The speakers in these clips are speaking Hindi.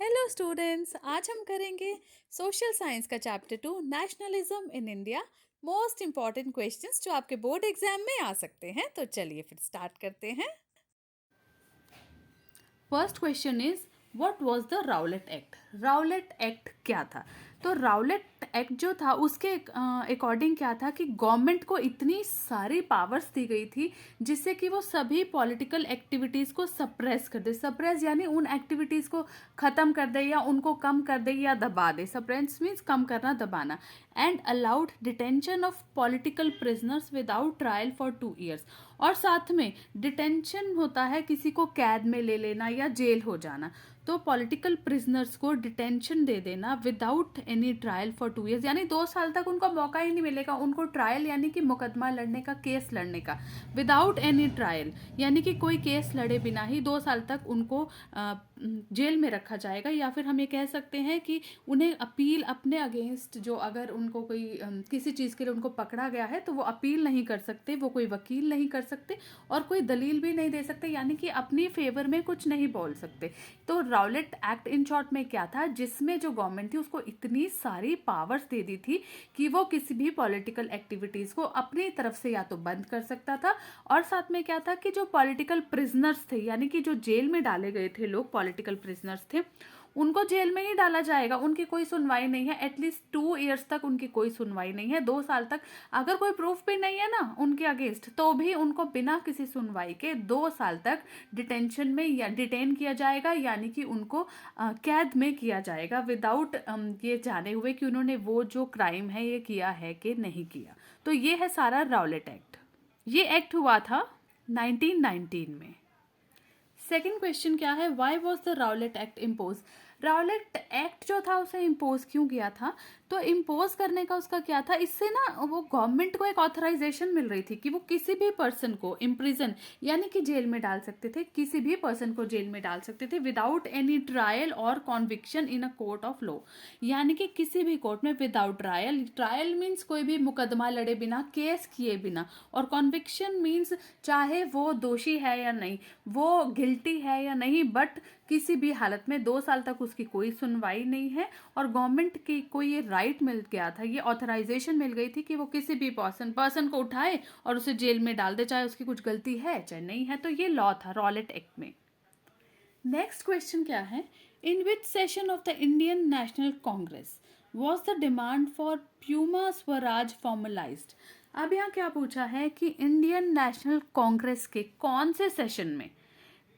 हेलो स्टूडेंट्स, आज हम करेंगे सोशल साइंस का chapter 2 nationalism in India. Most important questions जो आपके बोर्ड एग्जाम में आ सकते हैं। तो चलिए फिर स्टार्ट करते हैं। First question is what was the Rowlatt act. Rowlatt act क्या था? तो राउलेट एक्ट जो था उसके अकॉर्डिंग क्या था कि गवर्नमेंट को इतनी सारी पावर्स दी गई थी जिससे कि वो सभी पॉलिटिकल एक्टिविटीज़ को सप्रेस कर दे। सप्रेस यानी उन एक्टिविटीज़ को ख़त्म कर दे या उनको कम कर दे या दबा दे। सप्रेस मीन्स कम करना, दबाना। And allowed detention of political prisoners without trial for 2 years। और साथ में डिटेंशन होता है किसी को कैद में ले लेना या जेल हो जाना। तो पॉलिटिकल प्रिजनर्स को डिटेंशन दे देना without any trial for 2 years, यानी 2 साल तक उनको मौका ही नहीं मिलेगा उनको ट्रायल यानी कि मुकदमा लड़ने का, केस लड़ने का। विदाउट एनी ट्रायल यानी कि कोई केस लड़े बिना ही 2 साल तक उनको जेल में रखा जाएगा। या फिर हम ये कह सकते हैं कि उन्हें अपील अपने अगेंस्ट, जो अगर उनको कोई किसी चीज़ के लिए उनको पकड़ा गया है तो वो अपील नहीं कर सकते, वो कोई वकील नहीं कर सकते और कोई दलील भी नहीं दे सकते, यानी कि अपनी फेवर में कुछ नहीं बोल सकते। तो राउलेट एक्ट इन शॉर्ट में क्या था, जिसमें जो गवर्नमेंट थी उसको इतनी सारी पावर्स दे दी थी कि वो किसी भी पॉलिटिकल एक्टिविटीज़ को अपनी तरफ से या तो बंद कर सकता था, और साथ में क्या था कि जो पॉलिटिकल प्रिजनर्स थे यानी कि जो जेल में डाले गए थे लोग, पॉलिटिकल प्रिजनर्स थे, उनको जेल में ही डाला जाएगा। उनकी कोई सुनवाई नहीं है। एटलीस्ट 2 years तक उनकी कोई सुनवाई नहीं है। 2 साल तक अगर कोई प्रूफ भी नहीं है ना उनके अगेंस्ट, तो भी उनको बिना किसी सुनवाई के 2 साल तक डिटेंशन में या डिटेन किया जाएगा, यानी कि उनको कैद में किया जाएगा विदाउट ये जाने हुए कि उन्होंने वो जो क्राइम है ये किया है कि नहीं किया। तो ये है सारा राउलेट एक्ट। ये एक्ट हुआ था 1919 में। सेकेंड क्वेश्चन क्या है, why was the Rowlatt act impose. Rowlatt act जो था उसे इम्पोज क्यों किया था? तो इम्पोज करने का उसका क्या था, इससे ना वो गवर्नमेंट को एक ऑथराइजेशन मिल रही थी कि वो किसी भी पर्सन को इम्प्रिजन यानी कि जेल में डाल सकते थे, किसी भी पर्सन को जेल में डाल सकते थे विदाउट एनी ट्रायल और conviction in a court of law, यानी कि किसी भी कोर्ट में विदाउट ट्रायल। ट्रायल मीन्स कोई भी मुकदमा लड़े बिना, केस किए बिना, और कॉन्विक्शन मीन्स चाहे वो दोषी है या नहीं, वो गिल्टी है या नहीं, बट किसी भी हालत में 2 साल तक उसकी कोई सुनवाई नहीं है। और गवर्नमेंट की कोई ये राइट मिल गया था, ये ऑथराइजेशन मिल गई थी कि वो किसी भी पर्सन को उठाए और उसे जेल में डाल दे, चाहे उसकी कुछ गलती है चाहे नहीं है। तो ये लॉ था राउलेट एक्ट में। नेक्स्ट क्वेश्चन क्या है, in which session of the Indian National Congress was the demand for Purna Swaraj formalised. अब यहाँ क्या पूछा है कि इंडियन नेशनल कांग्रेस के कौन से सेशन में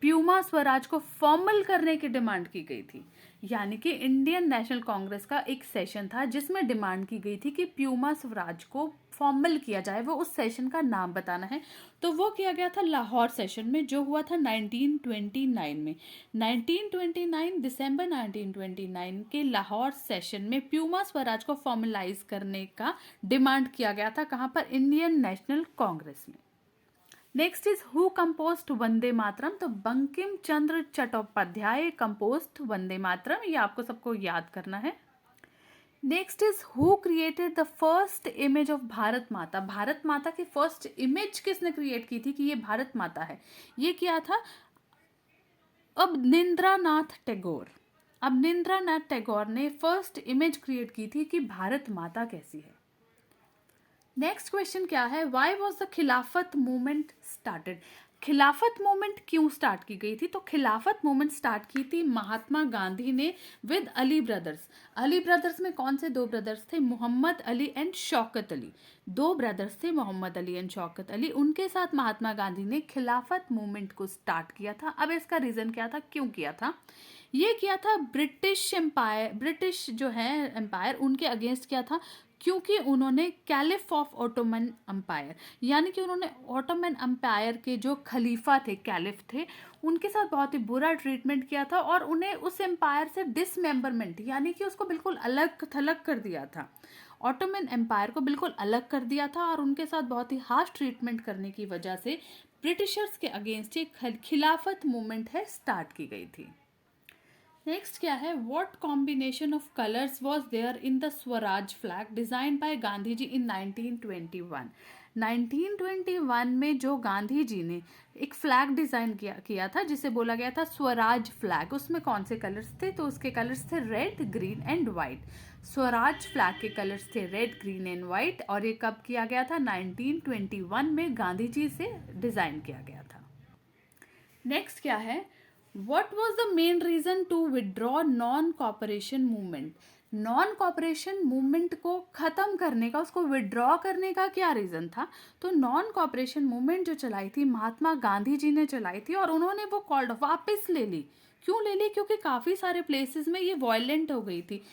प्यूमा स्वराज को फॉर्मल करने की डिमांड की गई थी। यानी कि इंडियन नेशनल कांग्रेस का एक सेशन था जिसमें डिमांड की गई थी कि प्यूमा स्वराज को फॉर्मल किया जाए, वो उस सेशन का नाम बताना है। तो वो किया गया था लाहौर सेशन में, जो हुआ था 1929 में। 1929 दिसंबर 1929 के लाहौर सेशन में प्यूमा स्वराज को फॉर्मलाइज करने का डिमांड किया गया था। कहाँ पर? इंडियन नेशनल कांग्रेस में। Next is who compost Vande Mataram. तो बंकिम चंद्र चट्टोपाध्याय कंपोस्ट वंदे मातरम, ये आपको सबको याद करना है। Next is who created the first image of Bharat माता। भारत माता की फर्स्ट इमेज किसने क्रिएट की थी कि ये भारत माता है? ये किया था अवनींद्रनाथ टैगोर। अवनींद्रनाथ टैगोर ने फर्स्ट इमेज क्रिएट की थी कि भारत माता कैसी है। नेक्स्ट क्वेश्चन क्या है, वाई वॉज द खिलाफत मूवमेंट स्टार्टेड। खिलाफत मूवमेंट क्यों स्टार्ट की गई थी? तो खिलाफत मूवमेंट स्टार्ट की थी महात्मा गांधी ने with Ali brothers. Ali brothers में कौन से दो ब्रदर्स थे? मोहम्मद अली एंड शौकत अली। दो ब्रदर्स थे, मोहम्मद अली एंड शौकत अली। उनके साथ महात्मा गांधी ने खिलाफत मूवमेंट को स्टार्ट किया था। अब इसका रीजन क्या था, क्यों किया था? ये किया था ब्रिटिश एम्पायर, ब्रिटिश जो है एम्पायर, उनके अगेंस्ट किया था, क्योंकि उन्होंने कैलिफ ऑफ ऑटोमन अम्पायर, यानी कि उन्होंने ऑटोमन अम्पायर के जो खलीफा थे, कैलिफ थे, उनके साथ बहुत ही बुरा ट्रीटमेंट किया था और उन्हें उस एम्पायर से डिसमेंबरमेंट यानी कि उसको बिल्कुल अलग थलग कर दिया था। ऑटोमन एम्पायर को बिल्कुल अलग कर दिया था और उनके साथ बहुत ही हार्श ट्रीटमेंट करने की वजह से ब्रिटिशर्स के अगेंस्ट एक खिलाफत मूवमेंट है स्टार्ट की गई थी। नेक्स्ट क्या है, what combination of colours was there in the Swaraj flag design by Gandhi ji in 1921। 1921 में जो गांधी जी ने एक फ्लैग डिज़ाइन किया था जिसे बोला गया था स्वराज फ्लैग, उसमें कौन से कलर्स थे? तो उसके कलर्स थे red, green and white. Swaraj flag के कलर्स थे रेड, ग्रीन एंड वाइट, और ये कब किया गया था? 1921 में गांधी जी से डिज़ाइन किया गया था। नेक्स्ट क्या है? What was the main reason to withdraw non cooperation movement? Non cooperation movement को ख़त्म करने का, उसको विड्रॉ करने का क्या रीज़न था? तो नॉन कॉपरेशन मूवमेंट जो चलाई थी महात्मा गांधी जी ने चलाई थी, और उन्होंने वो कॉल्ड वापस ले ली। क्यों ले ली? क्योंकि काफ़ी सारे प्लेसेस में ये वायलेंट हो गई थी।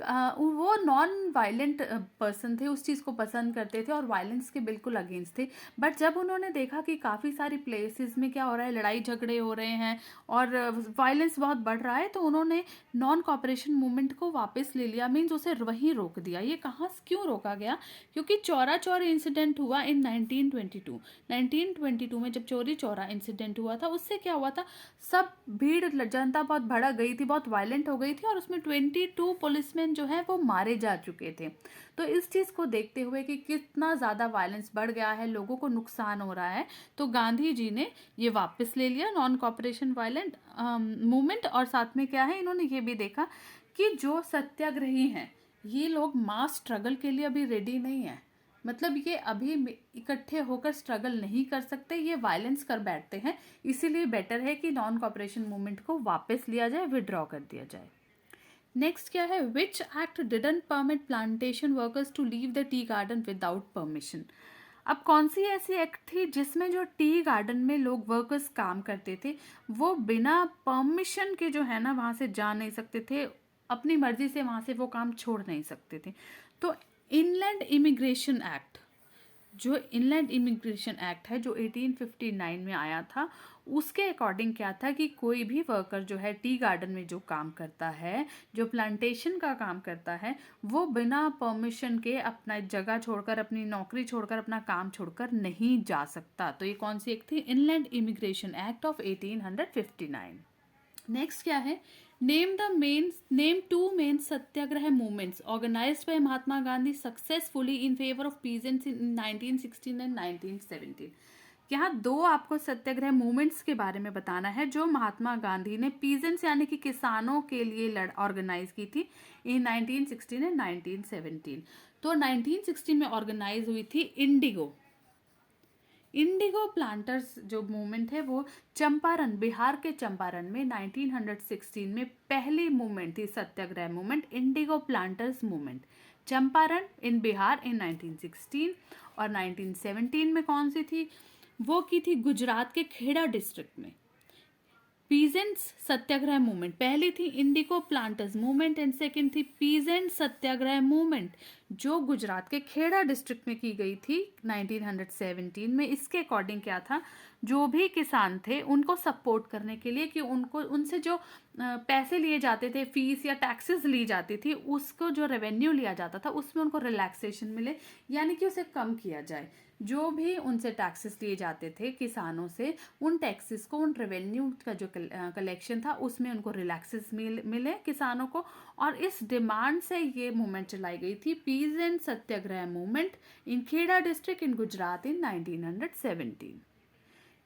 वो नॉन वायलेंट पर्सन थे, उस चीज़ को पसंद करते थे और वायलेंस के बिल्कुल अगेंस्ट थे। बट जब उन्होंने देखा कि काफ़ी सारी प्लेसेस में क्या हो रहा है, लड़ाई झगड़े हो रहे हैं और वायलेंस बहुत बढ़ रहा है, तो उन्होंने नॉन कॉपरेशन मूवमेंट को वापस ले लिया, मीन्स उसे वहीं रोक दिया। ये कहाँ क्यों रोका गया? क्योंकि चौरा चौरी इंसिडेंट हुआ इन 1922। 1922 में जब चौरी चौरा इंसिडेंट हुआ था, उससे क्या हुआ था, सब भीड़ जनता बहुत भड़क गई थी, बहुत वायलेंट हो गई थी, और उसमें 22 पुलिसमैन जो है वो मारे जा चुके थे। तो इस चीज़ को देखते हुए कि कितना ज़्यादा वायलेंस बढ़ गया है, लोगों को नुकसान हो रहा है, तो गांधी जी ने ये वापस ले लिया नॉन कॉपरेशन वायलेंट मूवमेंट। और साथ में क्या है, इन्होंने ये भी देखा कि जो सत्याग्रही हैं ये लोग मास स्ट्रगल के लिए अभी रेडी नहीं है, मतलब ये अभी इकट्ठे होकर स्ट्रगल नहीं कर सकते, ये वायलेंस कर बैठते हैं, इसीलिए बेटर है कि नॉन कॉपरेशन मूवमेंट को वापस लिया जाए, विड्रॉ कर दिया जाए। नेक्स्ट क्या है? Which act didn't permit plantation workers to leave the tea garden without permission? अब कौन सी ऐसी एक्ट थी जिसमें जो टी गार्डन में लोग वर्कर्स काम करते थे वो बिना परमिशन के जो है ना वहाँ से जा नहीं सकते थे, अपनी मर्जी से वहाँ से वो काम छोड़ नहीं सकते थे? तो इनलैंड इमिग्रेशन एक्ट, जो इनलैंड इमिग्रेशन एक्ट है जो 1859 में आया था, उसके अकॉर्डिंग क्या था कि कोई भी वर्कर जो है टी गार्डन में जो काम करता है, जो प्लांटेशन का काम करता है, वो बिना परमिशन के अपना जगह छोड़कर, अपनी नौकरी छोड़कर, अपना काम छोड़कर नहीं जा सकता। तो ये कौन सी एक्ट थी? Inland immigration act of 1859। Next क्या है? Name two main Satyagraha movements organized by Mahatma Gandhi successfully in favour of peasants in 1916 and 1917। यहाँ दो आपको सत्याग्रह मूवमेंट्स के बारे में बताना है जो महात्मा गांधी ने पीजेंट्स यानी कि किसानों के लिए ऑर्गेनाइज की थी इन 1916 एंड 1917। तो 1916 में ऑर्गेनाइज हुई थी इंडिगो प्लांटर्स जो मूवमेंट है वो चंपारण, बिहार के चंपारण में 1916 में पहली मूवमेंट थी, Satyagraha movement, indigo planters movement, Champaran in Bihar in 1916। और 1917 में कौन सी थी? वो की थी गुजरात के खेड़ा डिस्ट्रिक्ट में। पीजेंट्स सत्याग्रह मूवमेंट पहली थी, Indigo planters movement, and second थी पीजेंट सत्याग्रह मूवमेंट जो गुजरात के खेड़ा डिस्ट्रिक्ट में की गई थी 1917 में। इसके अकॉर्डिंग क्या था, जो भी किसान थे उनको सपोर्ट करने के लिए कि उनको उनसे जो पैसे लिए जाते थे, फीस या टैक्सेस ली जाती थी, उसको जो रेवेन्यू लिया जाता था उसमें उनको रिलैक्सेशन मिले, यानी कि उसे कम किया जाए। जो भी उनसे टैक्सेस लिए जाते थे किसानों से, उन टैक्सेस को, उन रेवेन्यू का जो कलेक्शन था उसमें उनको रिलैक्सेस मिले किसानों को, और इस डिमांड से ये मूवमेंट चलाई गई थी, peasant Satyagraha movement in Kheda district in Gujarat in 1917।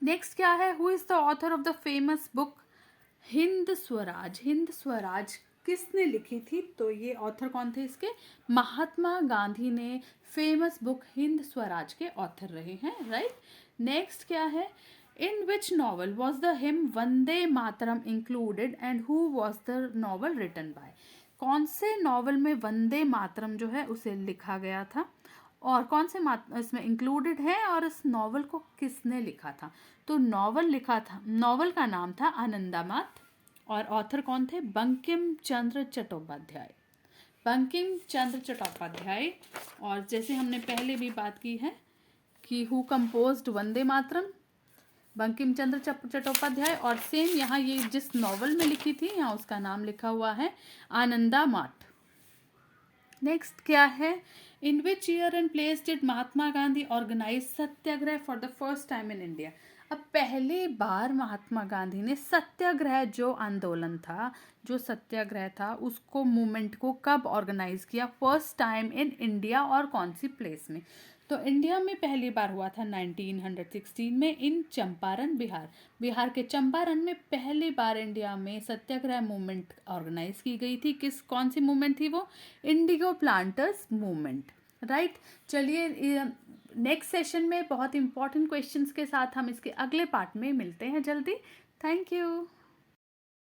Next क्या है? Who is the author of the famous book Hind Swaraj? Hind Swaraj किसने लिखी थी? तो ये ऑथर कौन थे इसके? महात्मा गांधी ने फेमस बुक हिंद स्वराज के ऑथर रहे हैं, राइट। नेक्स्ट क्या है? In which novel was the hymn Vande Mataram included and who was the novel written by? कौन से नॉवल में वंदे मातरम जो है उसे लिखा गया था, और कौन से इसमें इंक्लूडेड है, और इस नॉवल को किसने लिखा था? तो नॉवल का नाम था आनंदामात, और ऑथर कौन थे? बंकिम चंद्र चट्टोपाध्याय। बंकिम चंद्र चट्टोपाध्याय। और जैसे हमने पहले भी बात की है कि हु कंपोज्ड वंदे मातरम, बंकिम चंद्र चट्टोपाध्याय, और सेम यहाँ ये जिस नॉवल में लिखी थी यहाँ उसका नाम लिखा हुआ है आनंदामात। नेक्स्ट क्या है? In which year and place did Mahatma Gandhi organise Satyagraha for the first time in India? अब पहली बार महात्मा गांधी ने सत्याग्रह जो आंदोलन था, जो सत्याग्रह था, उसको मूवमेंट को कब ऑर्गेनाइज किया फर्स्ट टाइम इन इंडिया, और कौन सी प्लेस में? तो इंडिया में पहली बार हुआ था 1916 में इन चंपारण, बिहार के चंपारण में पहली बार इंडिया में सत्याग्रह मूवमेंट ऑर्गेनाइज की गई थी। कौन सी मूवमेंट थी वो? Indigo planters movement, right. चलिए नेक्स्ट सेशन में बहुत इंपॉर्टेंट क्वेश्चंस के साथ हम इसके अगले पार्ट में मिलते हैं जल्दी। Thank you.